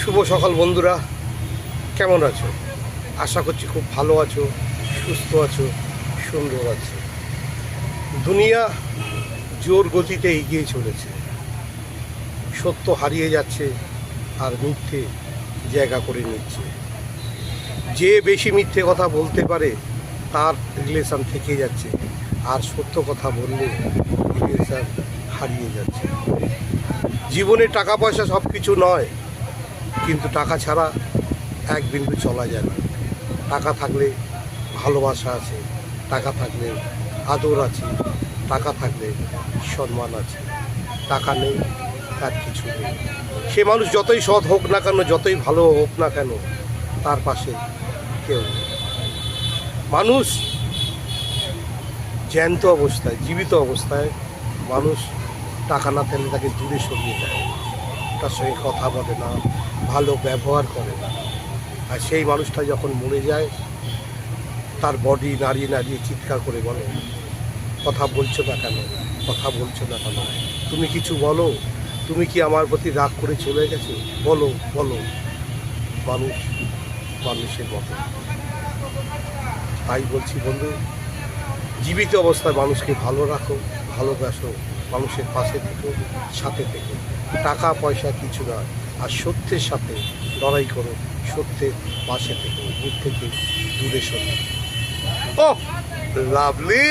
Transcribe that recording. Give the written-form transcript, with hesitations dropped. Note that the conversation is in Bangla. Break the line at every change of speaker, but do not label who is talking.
শুভ সকাল বন্ধুরা, কেমন আছো? আশা করছি খুব ভালো আছো, সুস্থ আছো, সুন্দর আছো। দুনিয়া জোর গতিতে এগিয়ে চলেছে, সত্য হারিয়ে যাচ্ছে আর মিথ্যে জায়গা করে নিচ্ছে। যে বেশি মিথ্যে কথা বলতে পারে তার রিলেশান থেকে যাচ্ছে, আর সত্য কথা বললে রিলেশান হারিয়ে যাচ্ছে। জীবনে টাকা পয়সা সব কিছু নয়, কিন্তু টাকা ছাড়া এক বিন্দু চলা যায় না। টাকা থাকলে ভালোবাসা আছে, টাকা থাকলে আদর আছে, টাকা থাকলে সম্মান আছে। টাকা নেই তার কিছু নেই। সে মানুষ যতই সৎ হোক না কেন, যতই ভালো হোক না কেন, তার পাশে কেউ নেই। মানুষ জ্যান্ত অবস্থায়, জীবিত অবস্থায় মানুষ টাকা না থাকলে তাকে দূরে সরিয়ে দেয়, তার সঙ্গে কথা বলে না, ভালো ব্যবহার করে না। আর সেই মানুষটা যখন মরে যায়, তার বডি নাড়িয়ে নাড়িয়ে চিৎকার করে বলে, কথা বলছো না কেন, কথা বলছো না কেন, তুমি কিছু বলো, তুমি কি আমার প্রতি রাগ করে চলে গেছো, বলো বলো। মানুষ মানুষের মতো। তাই বলছি বন্ধু, জীবিত অবস্থায় মানুষকে ভালো রাখো, ভালোবাসো, মানুষের পাশে থেকো, সাথে থেকো। টাকা পয়সা কিছু নয়, আর সত্যের সাথে লড়াই করো, সত্যের পাশে থেকো, দূর থেকে দূরে সরো। ও লাভলি।